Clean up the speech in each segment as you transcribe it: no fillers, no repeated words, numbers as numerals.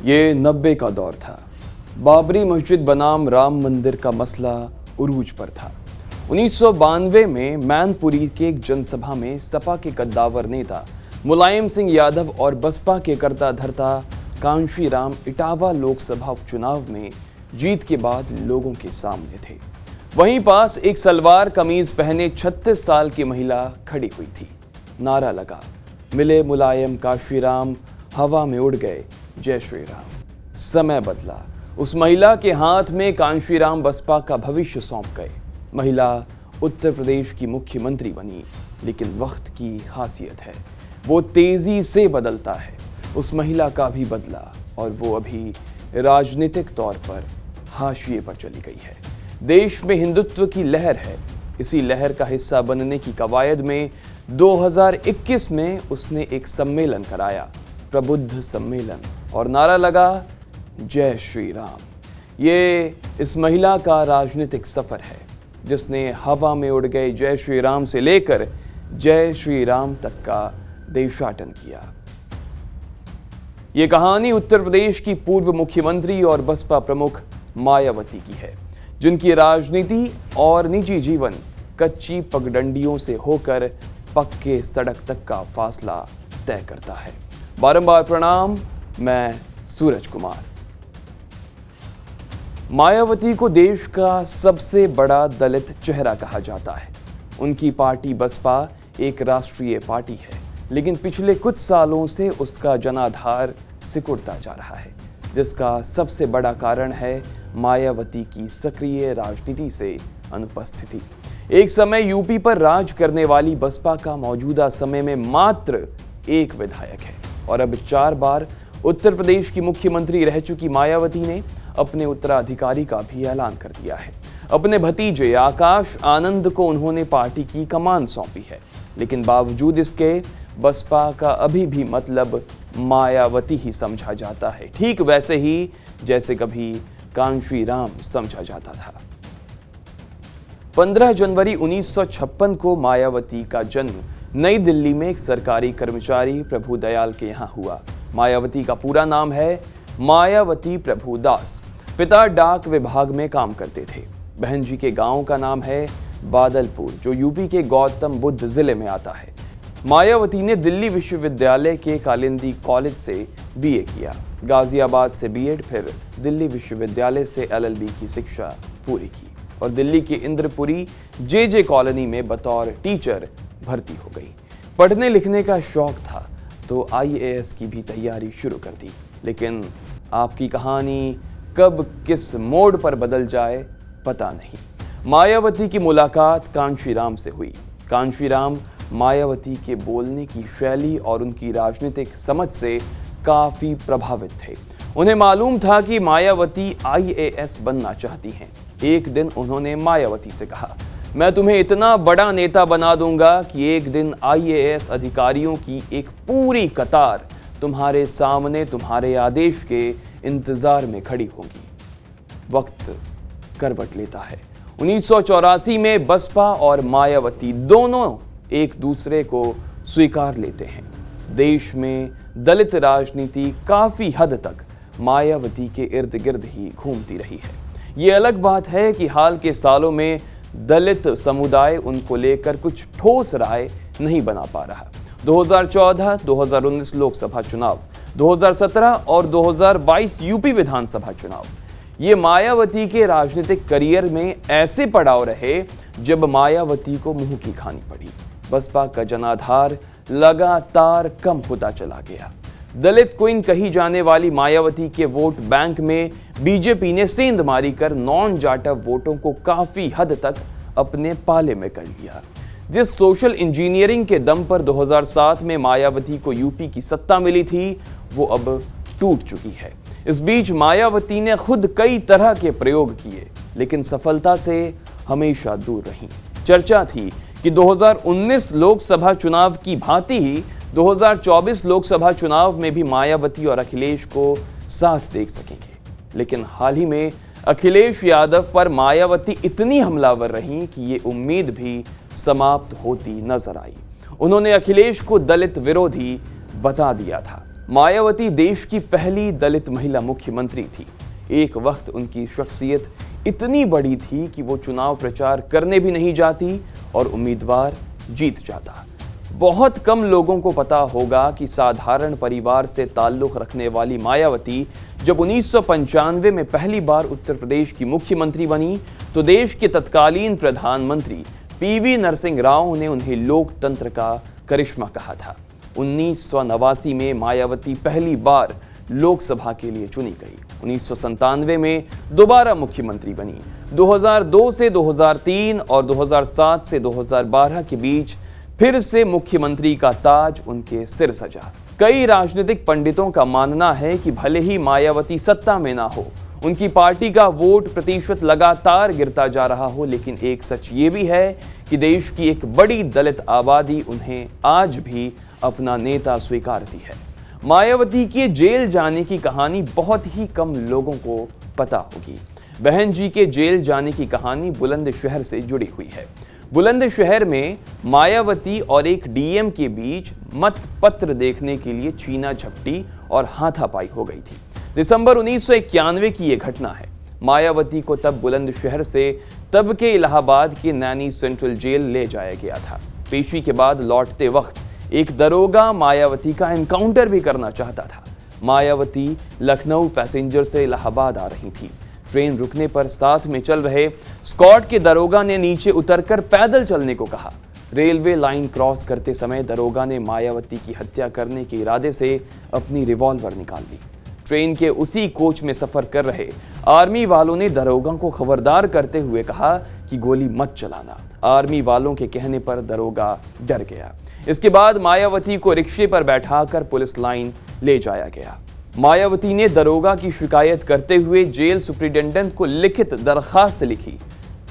ये 90 का दौर था। बाबरी मस्जिद बनाम राम मंदिर का मसला उरूज पर था। 1992 में मैनपुरी के एक जनसभा में सपा के कद्दावर नेता मुलायम सिंह यादव और बसपा के करता धरता कांशीराम इटावा लोकसभा उपचुनाव में जीत के बाद लोगों के सामने थे। वहीं पास एक सलवार कमीज पहने 36 साल की महिला खड़ी हुई थी। नारा लगा, मिले मुलायम कांशीराम, हवा में उड़ गए जय श्री राम। समय बदला, उस महिला के हाथ में कांशीराम बसपा का भविष्य सौंप गए। महिला उत्तर प्रदेश की मुख्यमंत्री बनी। लेकिन वक्त की खासियत है, वो तेजी से बदलता है। उस महिला का भी बदला और वो अभी राजनीतिक तौर पर हाशिए पर चली गई है। देश में हिंदुत्व की लहर है। इसी लहर का हिस्सा बनने की कवायद में 2021 में उसने एक सम्मेलन कराया, प्रबुद्ध सम्मेलन, और नारा लगा जय श्री राम। ये इस महिला का राजनीतिक सफर है, जिसने हवा में उड़ गए जय श्री राम से लेकर जय श्री राम तक का देशाटन किया। ये कहानी उत्तर प्रदेश की पूर्व मुख्यमंत्री और बसपा प्रमुख मायावती की है, जिनकी राजनीति और निजी जीवन कच्ची पगडंडियों से होकर पक्के सड़क तक का फासला तय करता है। बारंबार प्रणाम, मैं सूरज कुमार। मायावती को देश का सबसे बड़ा दलित चेहरा कहा जाता है। उनकी पार्टी बसपा एक राष्ट्रीय पार्टी है, लेकिन पिछले कुछ सालों से उसका जनाधार सिकुड़ता जा रहा है, जिसका सबसे बड़ा कारण है मायावती की सक्रिय राजनीति से अनुपस्थिति। एक समय यूपी पर राज करने वाली बसपा का मौजूदा समय में मात्र एक विधायक है और अब 4 बार उत्तर प्रदेश की मुख्यमंत्री रह चुकी मायावती ने अपने उत्तराधिकारी का भी ऐलान कर दिया है। अपने भतीजे आकाश आनंद को उन्होंने पार्टी की कमान सौंपी है, लेकिन बावजूद इसके बसपा का अभी भी मतलब मायावती ही समझा जाता है, ठीक वैसे ही जैसे कभी कांशीराम समझा जाता था। 15 जनवरी 1956 को मायावती का जन्म नई दिल्ली में एक सरकारी कर्मचारी प्रभुदयाल के यहाँ हुआ। मायावती का पूरा नाम है मायावती प्रभुदास। पिता डाक विभाग में काम करते थे। बहन जी के गांव का नाम है बादलपुर, जो यूपी के गौतम बुद्ध जिले में आता है। मायावती ने दिल्ली विश्वविद्यालय के कालिंदी कॉलेज से बीए किया, गाजियाबाद से बीएड, फिर दिल्ली विश्वविद्यालय से एलएलबी की शिक्षा पूरी की और दिल्ली के इंद्रपुरी जेजे कॉलोनी में बतौर टीचर भर्ती हो गई। पढ़ने लिखने का शौक था तो आईएएस की भी तैयारी शुरू कर दी। लेकिन आपकी कहानी कब किस मोड़ पर बदल जाए पता नहीं। मायावती की मुलाकात कांशीराम से हुई। कांशीराम मायावती के बोलने की शैली और उनकी राजनीतिक समझ से काफी प्रभावित थे। उन्हें मालूम था कि मायावती आईएएस बनना चाहती हैं। एक दिन उन्होंने मायावती से कहा, मैं तुम्हें इतना बड़ा नेता बना दूंगा कि एक दिन आईएएस अधिकारियों की एक पूरी कतार तुम्हारे सामने तुम्हारे आदेश के इंतजार में खड़ी होगी। वक्त करवट लेता है। 1984 में बसपा और मायावती दोनों एक दूसरे को स्वीकार लेते हैं। देश में दलित राजनीति काफी हद तक मायावती के इर्द गिर्द ही घूमती रही है। ये अलग बात है कि हाल के सालों में दलित समुदाय उनको लेकर कुछ ठोस राय नहीं बना पा रहा। 2014, 2019 लोकसभा चुनाव, 2017 और 2022 यूपी विधानसभा चुनाव, ये मायावती के राजनीतिक करियर में ऐसे पड़ाव रहे जब मायावती को मुंह की खानी पड़ी। बसपा का जनाधार लगातार कम होता चला गया। दलित क्वीन कही जाने वाली मायावती के वोट बैंक में बीजेपी ने सेंधमारी कर नॉन जाटव वोटों को काफी हद तक अपने पाले में कर लिया। जिस सोशल इंजीनियरिंग के दम पर 2007 में मायावती को यूपी की सत्ता मिली थी, वो अब टूट चुकी है। इस बीच मायावती ने खुद कई तरह के प्रयोग किए, लेकिन सफलता से हमेशा दूर रहीं। चर्चा थी कि 2019 लोकसभा चुनाव की भांति ही 2024 लोकसभा चुनाव में भी मायावती और अखिलेश को साथ देख सकेंगे। लेकिन हाल ही में अखिलेश यादव पर मायावती इतनी हमलावर रहीं कि ये उम्मीद भी समाप्त होती नजर आई। उन्होंने अखिलेश को दलित विरोधी बता दिया था। मायावती देश की पहली दलित महिला मुख्यमंत्री थी। एक वक्त उनकी शख्सियत इतनी बड़ी थी कि वो चुनाव प्रचार करने भी नहीं जाती और उम्मीदवार जीत जाता। बहुत कम लोगों को पता होगा कि साधारण परिवार से ताल्लुक रखने वाली मायावती जब 1995 में पहली बार उत्तर प्रदेश की मुख्यमंत्री बनी तो देश के तत्कालीन प्रधानमंत्री पीवी नरसिंह राव ने उन्हें लोकतंत्र का करिश्मा कहा था। 1989 में मायावती पहली बार लोकसभा के लिए चुनी गई। 1997 में दोबारा मुख्यमंत्री बनी। 2002 से 2003 और 2007 से 2012 के बीच फिर से मुख्यमंत्री का ताज उनके सिर सजा। कई राजनीतिक पंडितों का मानना है कि भले ही मायावती सत्ता में ना हो, उनकी पार्टी का वोट प्रतिशत लगातार गिरता जा रहा हो, लेकिन एक सच ये भी है कि देश की एक बड़ी दलित आबादी उन्हें आज भी अपना नेता स्वीकारती है। मायावती के जेल जाने की कहानी बहुत ही कम लोगों को पता होगी। बहन जी के जेल जाने की कहानी बुलंदशहर से जुड़ी हुई है। बुलंदशहर में मायावती और एक डीएम के बीच मत पत्र देखने के लिए छीना झपटी और हाथापाई हो गई थी। दिसंबर 1991 की यह घटना है। मायावती को तब बुलंदशहर से तब के इलाहाबाद के नैनी सेंट्रल जेल ले जाया गया था। पेशी के बाद लौटते वक्त एक दरोगा मायावती का एनकाउंटर भी करना चाहता था। मायावती लखनऊ पैसेंजर से इलाहाबाद आ रही थी। ट्रेन रुकने पर साथ में चल रहे स्कॉट के दरोगा ने नीचे उतरकर पैदल चलने को कहा। रेलवे लाइन क्रॉस करते समय दरोगा ने मायावती की हत्या करने के इरादे से अपनी रिवॉल्वर निकाल ली। ट्रेन के उसी कोच में सफर कर रहे आर्मी वालों ने दरोगा को खबरदार करते हुए कहा कि गोली मत चलाना। आर्मी वालों के कहने पर दरोगा डर गया। इसके बाद मायावती को रिक्शे पर बैठाकर पुलिस लाइन ले जाया गया। मायावती ने दरोगा की शिकायत करते हुए जेल सुप्रिंटेंडेंट को लिखित दरखास्त लिखी।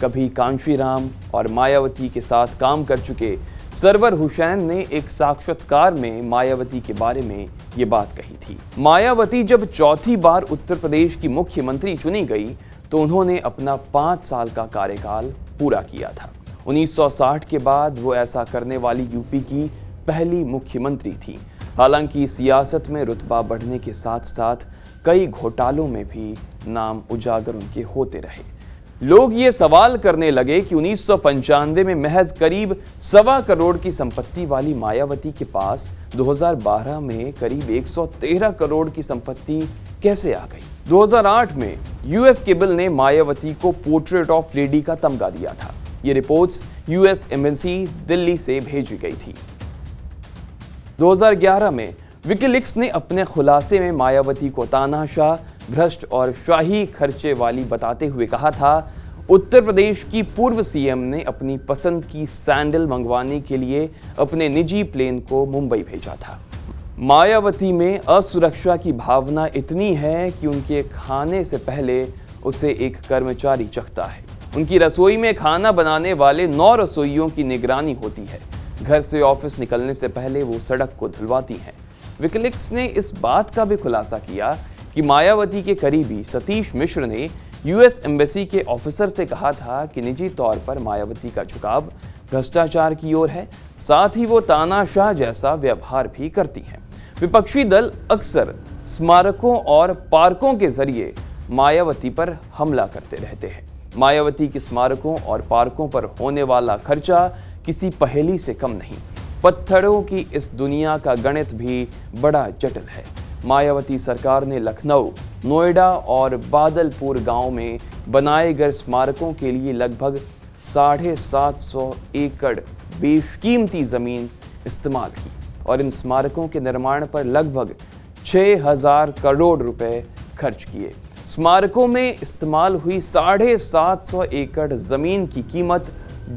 कभी कांशीराम और मायावती के साथ काम कर चुके सरवर हुसैन ने एक साक्षात्कार में मायावती के बारे में ये बात कही थी। मायावती जब चौथी बार उत्तर प्रदेश की मुख्यमंत्री चुनी गई तो उन्होंने अपना 5 साल का कार्यकाल पूरा किया था। 1960 के बाद वो ऐसा करने वाली यूपी की पहली मुख्यमंत्री थी। हालांकि सियासत में रुतबा बढ़ने के साथ साथ कई घोटालों में भी नाम उजागर उनके होते रहे। लोग ये सवाल करने लगे कि 1995 में महज करीब 1.25 करोड़ की संपत्ति वाली मायावती के पास 2012 में करीब 113 करोड़ की संपत्ति कैसे आ गई। 2008 में यूएस केबल ने मायावती को पोर्ट्रेट ऑफ लेडी का तमगा दिया था। ये रिपोर्ट्स यूएस एम्बेसी दिल्ली से भेजी गई थी। 2011 में विकिलीक्स ने अपने खुलासे में मायावती को तानाशाह, भ्रष्ट और शाही खर्चे वाली बताते हुए कहा था, उत्तर प्रदेश की पूर्व सीएम ने अपनी पसंद की सैंडल मंगवाने के लिए अपने निजी प्लेन को मुंबई भेजा था। मायावती में असुरक्षा की भावना इतनी है कि उनके खाने से पहले उसे एक कर्मचारी चखता है। उनकी रसोई में खाना बनाने वाले 9 रसोइयों की निगरानी होती है। घर से ऑफिस निकलने से पहले वो सड़क को धुलवाती हैं। विकिलीक्स ने इस बात का भी खुलासा किया कि मायावती के करीबी सतीश मिश्र ने यूएस एम्बेसी के ऑफिसर से कहा था कि निजी तौर पर मायावती का झुकाव भ्रष्टाचार की ओर है, साथ ही वो तानाशाह जैसा व्यवहार भी करती हैं। विपक्षी दल अक्सर स्मारकों और पार्कों के जरिए मायावती पर हमला करते रहते हैं। मायावती के स्मारकों और पार्कों पर होने वाला खर्चा किसी पहेली से कम नहीं। पत्थरों की इस दुनिया का गणित भी बड़ा जटिल है। मायावती सरकार ने लखनऊ, नोएडा और बादलपुर गांव में बनाए गए स्मारकों के लिए लगभग 750 एकड़ बेशकीमती जमीन इस्तेमाल की और इन स्मारकों के निर्माण पर लगभग 6000 करोड़ रुपए खर्च किए। स्मारकों में इस्तेमाल हुई 750 एकड़ जमीन की कीमत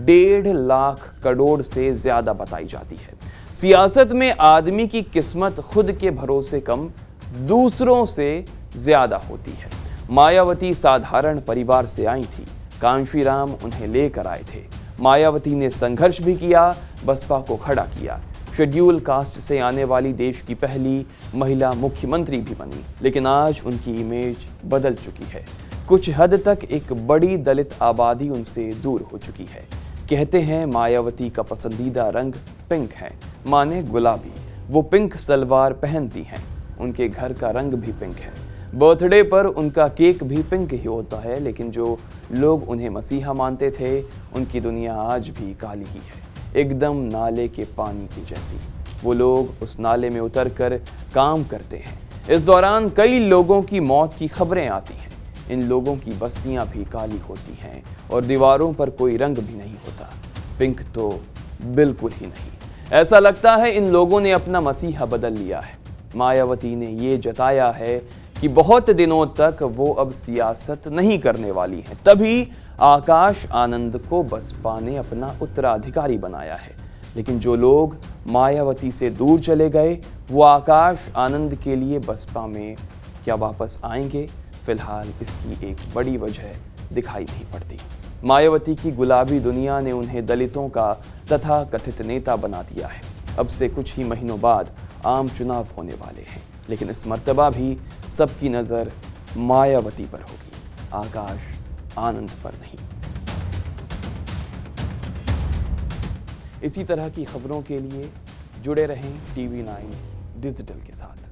1.5 लाख करोड़ से ज्यादा बताई जाती है। सियासत में आदमी की किस्मत खुद के भरोसे कम, दूसरों से ज्यादा होती है। मायावती साधारण परिवार से आई थी। कांशीराम उन्हें लेकर आए थे। मायावती ने संघर्ष भी किया, बसपा को खड़ा किया। शेड्यूल कास्ट से आने वाली देश की पहली महिला मुख्यमंत्री भी बनी, लेकिन आज उनकी इमेज बदल चुकी है। कुछ हद तक एक बड़ी दलित आबादी उनसे दूर हो चुकी है। कहते हैं मायावती का पसंदीदा रंग पिंक है, माने गुलाबी। वो पिंक सलवार पहनती हैं। उनके घर का रंग भी पिंक है। बर्थडे पर उनका केक भी पिंक ही होता है, लेकिन जो लोग उन्हें मसीहा मानते थे, उनकी दुनिया आज भी काली ही है, एकदम नाले के पानी की जैसी। वो लोग उस नाले में उतरकर काम करते हैं। इस दौरान कई लोगों की मौत की खबरें आती हैं। इन लोगों की बस्तियां भी काली होती हैं और दीवारों पर कोई रंग भी नहीं होता, पिंक तो बिल्कुल ही नहीं। ऐसा लगता है इन लोगों ने अपना मसीहा बदल लिया है। मायावती ने ये जताया है कि बहुत दिनों तक वो अब सियासत नहीं करने वाली हैं। तभी आकाश आनंद को बसपा ने अपना उत्तराधिकारी बनाया है। लेकिन जो लोग मायावती से दूर चले गए, वो आकाश आनंद के लिए बसपा में क्या वापस आएंगे? फिलहाल इसकी एक बड़ी वजह दिखाई नहीं पड़ती। मायावती की गुलाबी दुनिया ने उन्हें दलितों का तथा कथित नेता बना दिया है। अब से कुछ ही महीनों बाद आम चुनाव होने वाले हैं, लेकिन इस मर्तबा भी सबकी नज़र मायावती पर होगी, आकाश आनंद पर नहीं। इसी तरह की खबरों के लिए जुड़े रहें TV9 डिजिटल के साथ।